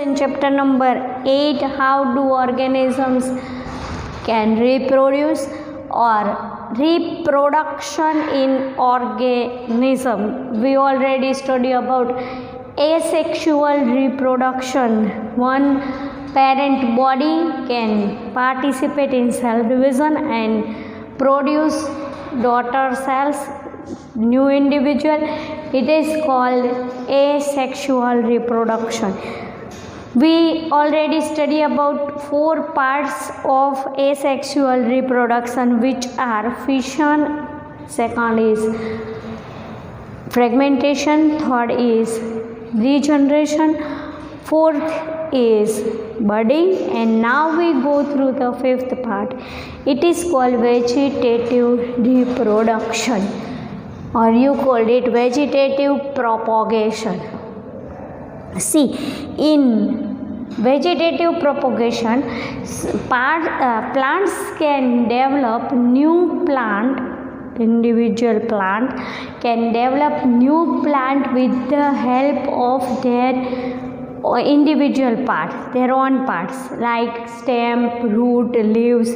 in chapter number 8, how do organisms can reproduce or reproduction in organism. We already studied about asexual reproduction. One parent body can participate in cell division and produce daughter cells, new individual. It is called asexual reproduction. We already studied about 4 parts of asexual reproduction, which are fission, second is fragmentation, third is regeneration, fourth is budding, and now we go through the 5th part. It is called vegetative reproduction, or you called it vegetative propagation. See, in vegetative propagation, plants can develop new plant, individual plant can develop new plant with the help of their individual parts, their own parts like stem, root, leaves,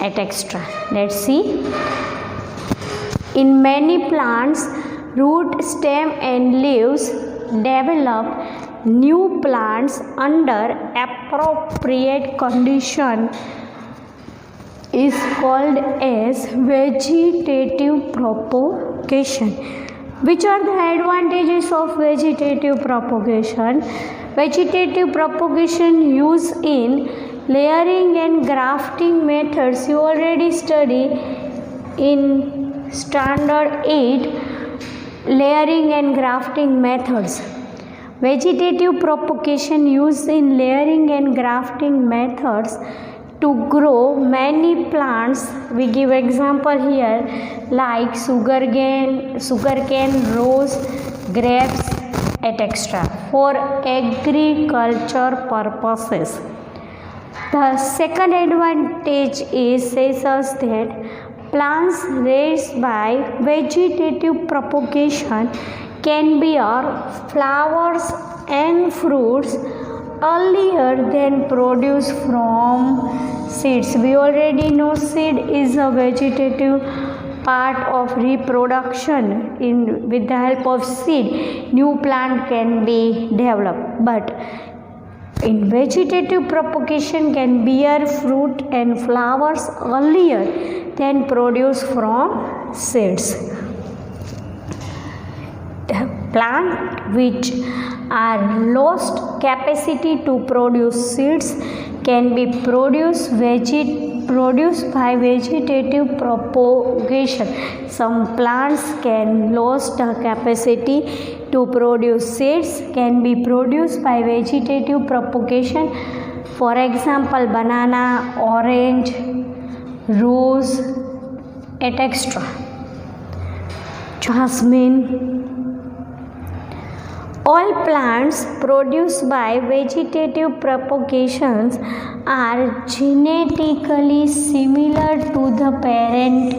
etc. Let's see. In many plants, root, stem and leaves develop new plants under appropriate condition is called as vegetative propagation. Which are the advantages of vegetative propagation? Vegetative propagation used in layering and grafting methods. You already study in standard 8 layering and grafting methods. Vegetative propagation used in layering and grafting methods to grow many plants. We give example here like sugarcane, rose, grapes, etc. for agriculture purposes. The second advantage says us that plants raised by vegetative propagation can bear flowers and fruits earlier than produced from seeds. We already know seed is a vegetative part of reproduction. With the help of seed, new plant can be developed. But in vegetative propagation can bear fruit and flowers earlier than produced from seeds. Plant which are lost capacity to produce seeds can be produced by vegetative propagation. Some plants can lose the capacity to produce seeds can be produced by vegetative propagation. For example, banana, orange, rose, etc. Jasmine. All plants produced by vegetative propagations are genetically similar to the parent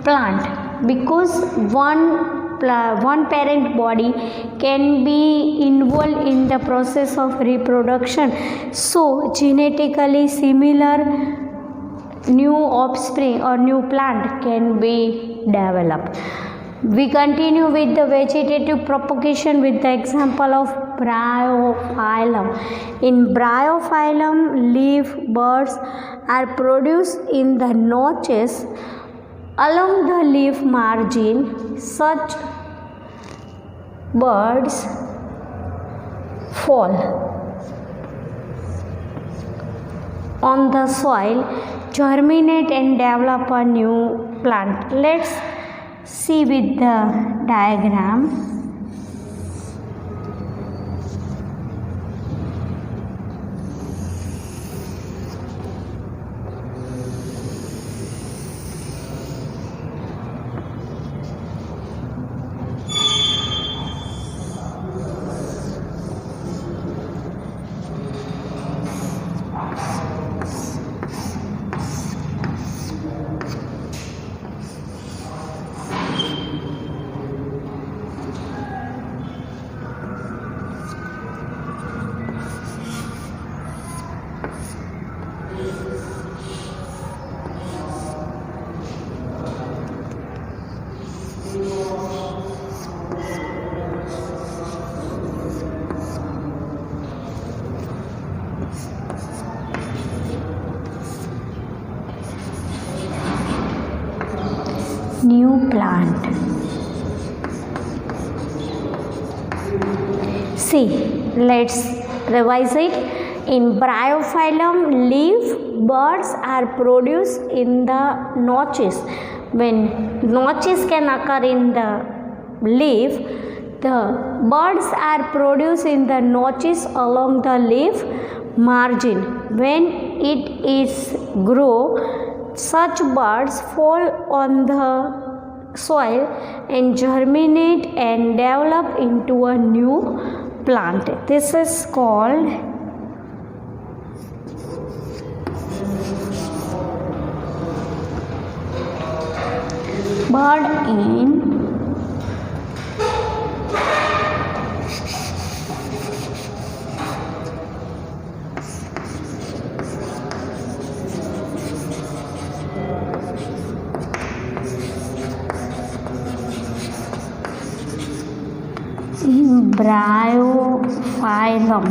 plant because one parent body can be involved in the process of reproduction. So, genetically similar new offspring or new plant can be developed. We continue with the vegetative propagation with the example of bryophyllum. In bryophyllum, leaf buds are produced in the notches along the leaf margin. Such buds fall on the soil, germinate and develop a new plant. Let's see with the diagram. plant. See, let's revise it. In Bryophyllum, leaf buds are produced in the notches. When notches can occur in the leaf, the buds are produced in the notches along the leaf margin. When it is grow, such buds fall on the soil and germinate and develop into a new plant. This is called bud in Bryophyllum.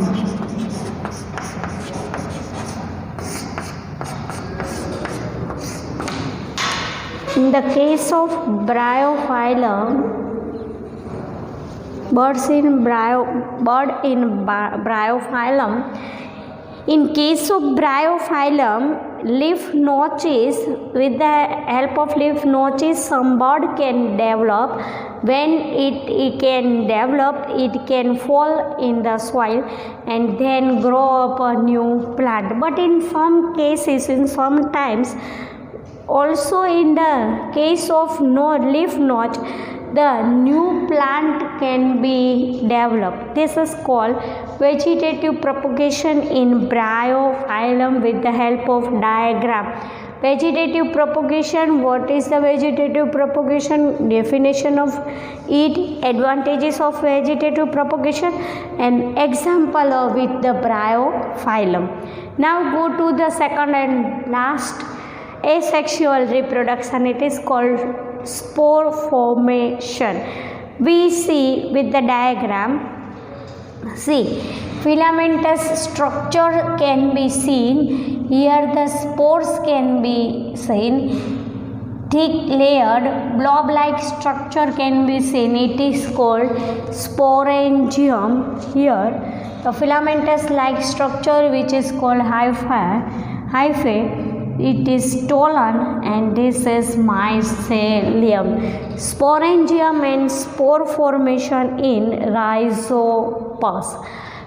In the case of Bryophyllum, Bryophyllum, in case of Bryophyllum, leaf notches, with the help of leaf notches, some bud can develop. When it can develop, it can fall in the soil and then grow up a new plant. But in some cases, in some times, also in the case of leaf notch, the new plant can be developed. This is called vegetative propagation in Bryophyllum with the help of diagram. Vegetative propagation. What is the vegetative propagation? Definition of it, advantages of vegetative propagation, and example of it, the Bryophyllum. Now go to the second and last, asexual reproduction. It is called spore formation. We see with the diagram. See, filamentous structure can be seen. Here the spores can be seen. Thick layered blob-like structure can be seen. It is called sporangium. Here the filamentous-like structure, which is called hyphae, it is stolon, and this is mycelium. Sporangium and spore formation in Rhizopus.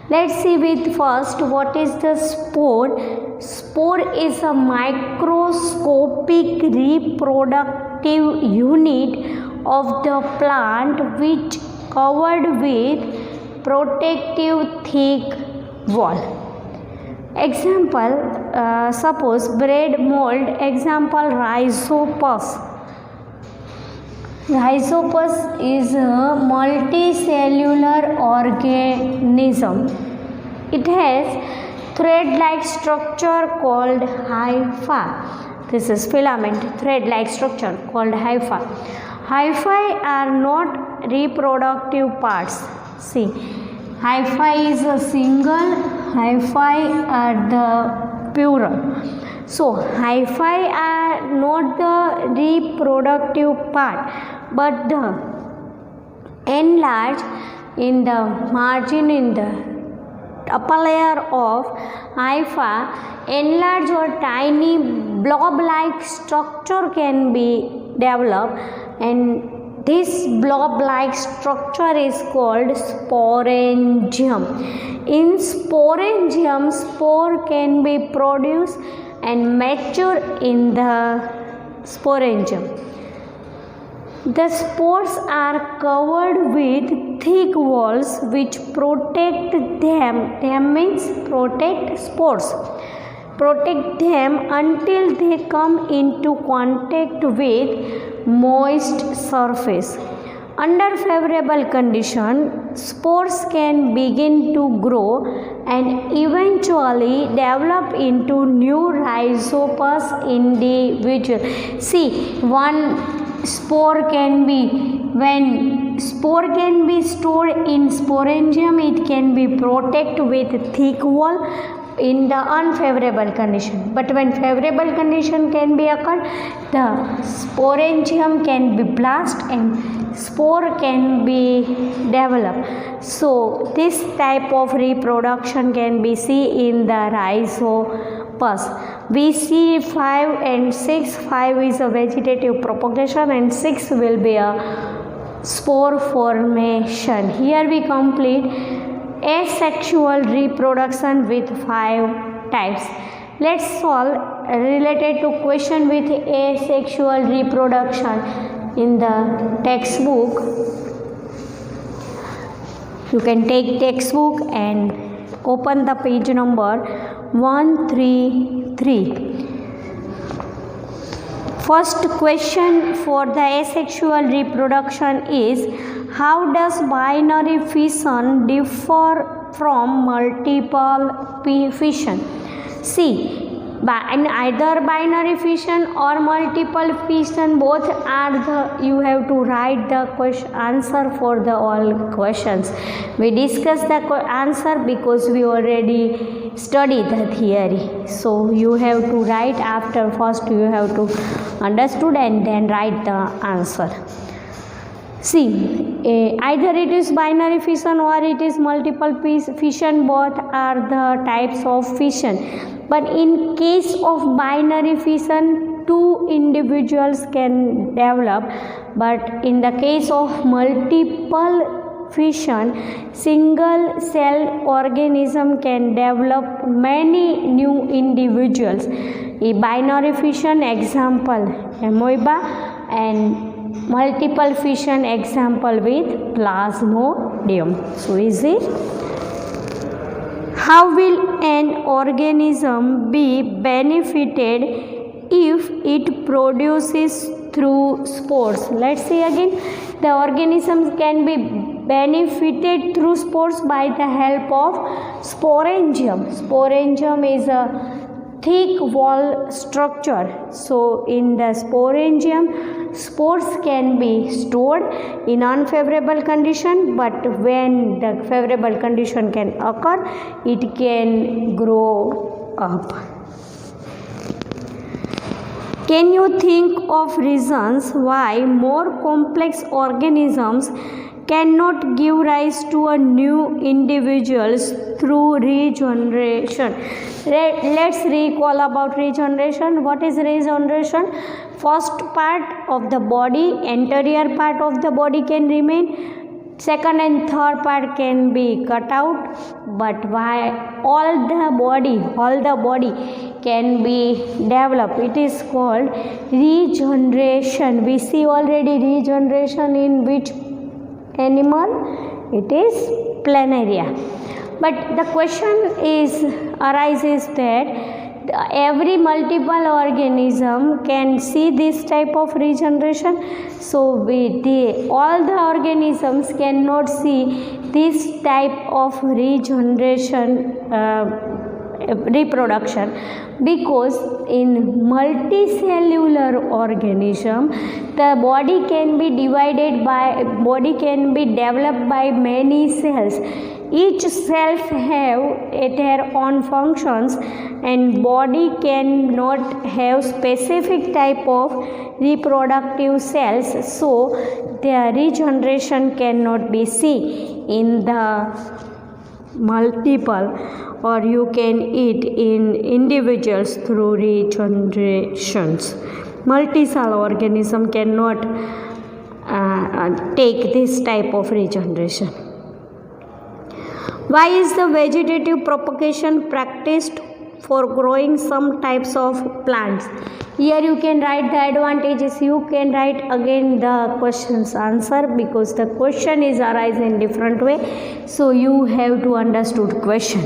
Let's see with first what is the spore. Spore is a microscopic reproductive unit of the plant which covered with protective thick wall. Example, suppose bread mold. Example, Rhizopus. Rhizopus is a multicellular organism. It has thread-like structure called hypha. This is filament, thread-like structure called hypha. Hyphae are not reproductive parts. See, hyphae is a single, hyphae are the plural. So, hyphae are not the reproductive part, but the enlarged in the margin, in the upper layer of hypha, enlarged or tiny blob-like structure can be developed, and this blob-like structure is called sporangium. In sporangium, spore can be produced and mature in the sporangium. The spores are covered with thick walls which protect them. Them means protect spores. Protect them until they come into contact with moist surface. Under favorable condition, spores can begin to grow and eventually develop into new Rhizopus individual. See, one spore can be, when spore can be stored in sporangium, it can be protected with thick wall, in the unfavorable condition. But when favorable condition can be occurred, the sporangium can be blast and spore can be developed. So this type of reproduction can be seen in the rhizopus. We see 5 and 6. 5 is a vegetative propagation and 6 will be a spore formation. Here we complete asexual reproduction with 5 types. Let's solve related to question with asexual reproduction in the textbook. You can take textbook and open the page number 133. First question for the asexual reproduction is, how does binary fission differ from multiple fission? See, in either binary fission or multiple fission, both are the, you have to write the answer for the all questions. We discussed the answer because we already studied the theory. So you have to write after, first you have to understood and then write the answer. See, either it is binary fission or it is multiple fission, both are the types of fission. But in case of binary fission, two individuals can develop, but in the case of multiple fission, single cell organism can develop many new individuals. In binary fission, example amoeba, and multiple fission, example with plasmodium. So is it? How will an organism be benefited if it produces through spores? Let's see again. The organisms can be benefited through spores by the help of sporangium. Sporangium is a thick wall structure. So in the sporangium, spores can be stored in unfavorable condition, but when the favorable condition can occur, it can grow up. Can you think of reasons why more complex organisms cannot give rise to a new individuals through regeneration? Let's recall about regeneration. What is regeneration? First part of the body, anterior part of the body can remain. Second and third part can be cut out, but why all the body can be developed. It is called regeneration. We see already regeneration in which animal? It is planaria. But the question arises that every multiple organism can see this type of regeneration. So all the organisms cannot see this type of regeneration reproduction, because in multicellular organism the body can be developed by many cells. Each cell have their own functions, and body cannot have specific type of reproductive cells, so their regeneration cannot be seen in the multiple, or you can eat in individuals through regenerations. Multicell organism cannot take this type of regeneration. Why is the vegetative propagation practiced for growing some types of plants? Here you can write the advantages. You can write again the question's answer, because the question is arising in different way. So you have to understood question.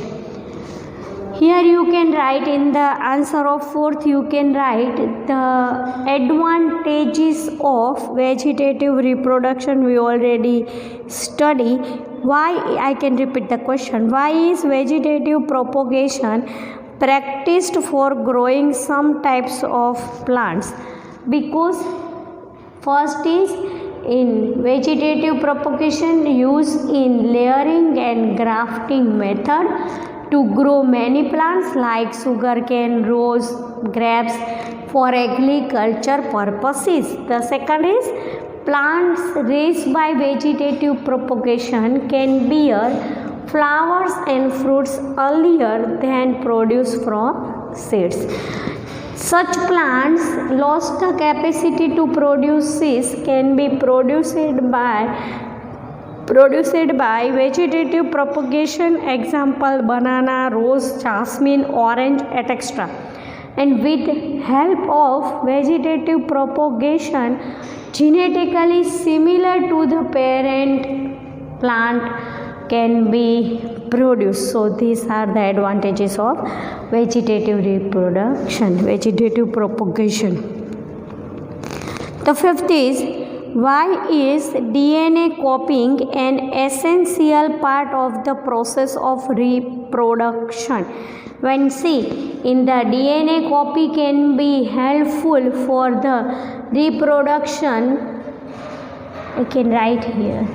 Here you can write in the answer of fourth, you can write the advantages of vegetative reproduction. We already study. Why? I can repeat the question. Why is vegetative propagation practiced for growing some types of plants? Because first is in vegetative propagation used in layering and grafting method. to grow many plants like sugarcane, rose, grapes for agriculture purposes. The second is plants raised by vegetative propagation can bear flowers and fruits earlier than produced from seeds. Such plants lost the capacity to produce seeds can be produced by vegetative propagation, example banana, rose, jasmine, orange, etc. And with help of vegetative propagation genetically similar to the parent plant can be produced. So these are the advantages of vegetative reproduction, vegetative propagation. The fifth is, why is DNA copying an essential part of the process of reproduction? When see, in the DNA copy can be helpful for the reproduction. I can write here.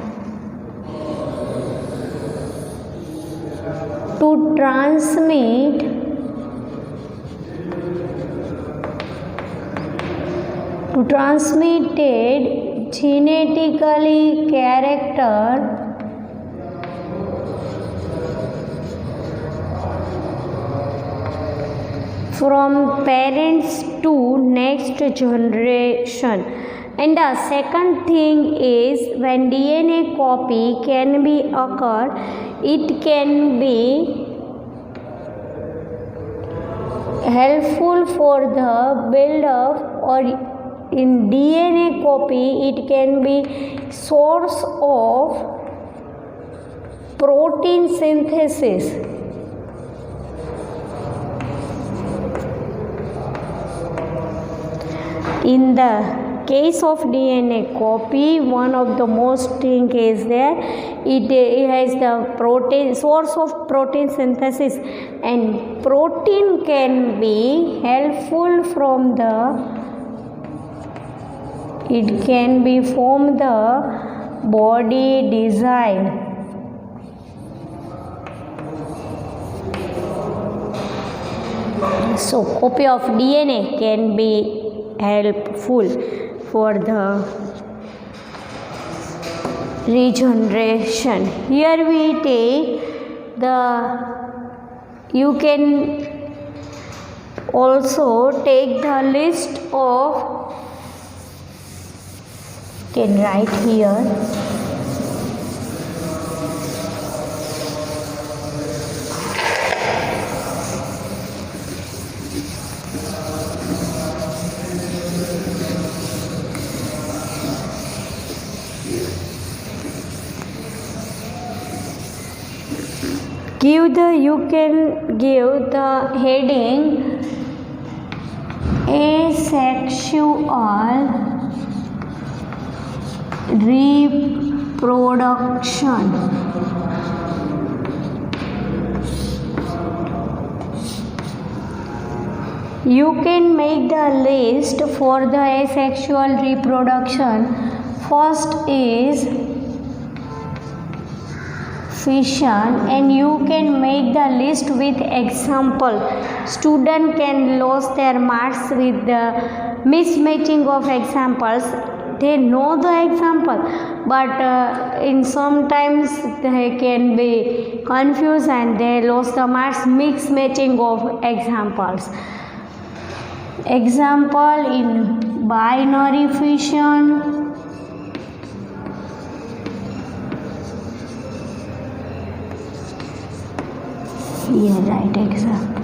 To transmitted genetically character from parents to next generation. And the second thing is, when DNA copy can be occurred, it can be helpful for the build up, or in DNA copy it can be source of protein synthesis. In the case of DNA copy, one of the most thing is there, it has the protein source of protein synthesis, and protein can be helpful from the, it can be from the body design. So copy of DNA can be helpful for the regeneration. Here we take you can also take the list of, can write here, you can give the heading asexual reproduction. You can make the list for the asexual reproduction. First is fission, and you can make the list with example. Student can lose their marks with the mismatching of examples. They know the example, but in sometimes they can be confused and they lose the marks mismatching of examples. Example in binary fission. Here write example.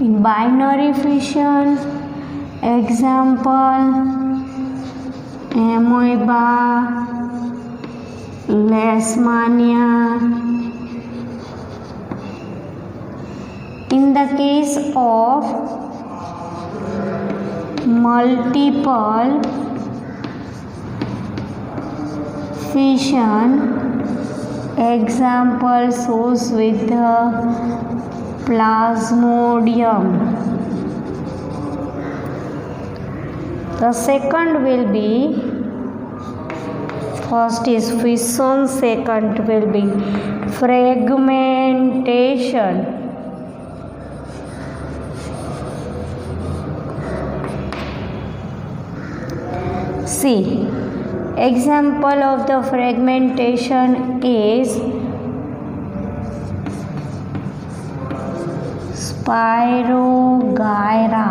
In binary fission, example amoeba, leishmania. In the case of multiple fission, example shows with the plasmodium. The second will be First is fission, second will be fragmentation. See, example of the fragmentation is Spirogyra.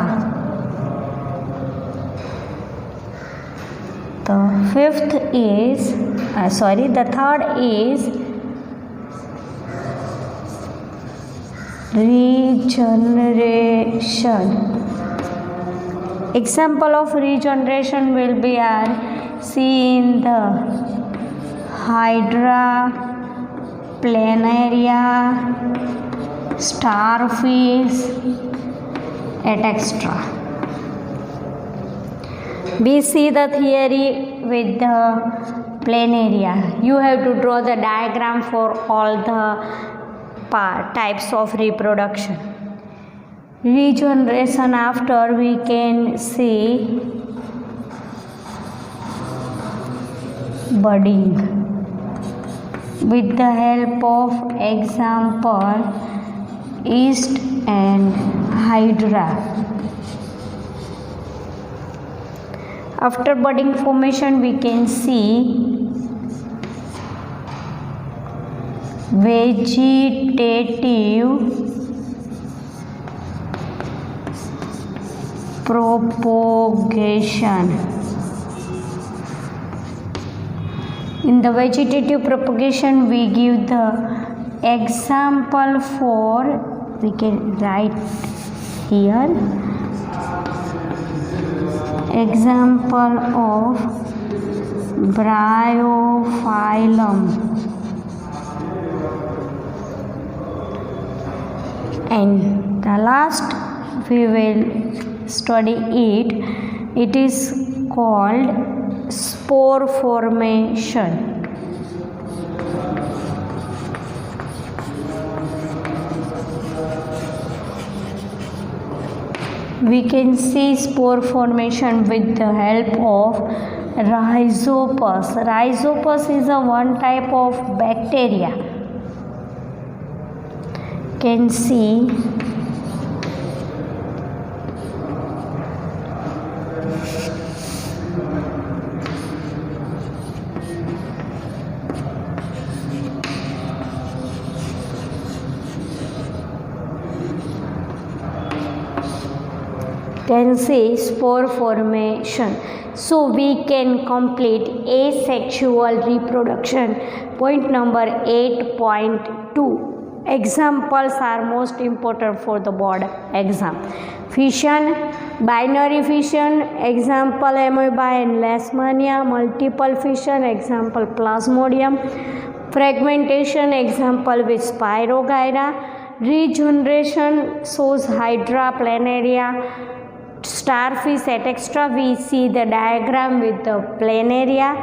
The third is regeneration. Example of regeneration will be seen in the Hydra, Planaria, starfish, etc. We see the theory with the planaria. You have to draw the diagram for all the types of reproduction. Regeneration after we can see budding with the help of example yeast and hydra. After budding formation we can see vegetative propagation. In the vegetative propagation we give the example for, we can write here, example of Bryophyllum, and the last we will study it is called spore formation. We can see spore formation with the help of Rhizopus. Rhizopus is a one type of bacteria. Can see spore formation. So we can complete asexual reproduction. Point number 8.2. Examples are most important for the board exam. Fission, binary fission, example amoeba and leishmania. Multiple fission, example plasmodium. Fragmentation, example with Spirogyra. Regeneration shows Hydra, Planaria, starfish, etc. We see the diagram with the planaria.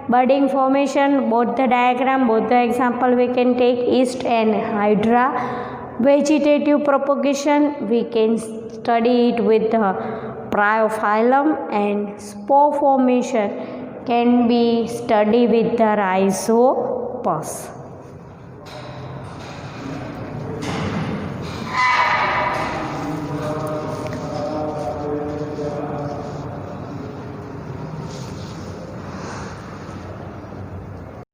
Budding formation, both the diagram, both the example we can take yeast and hydra. Vegetative propagation, we can study it with the Bryophyllum, and spore formation can be studied with the Rhizopus.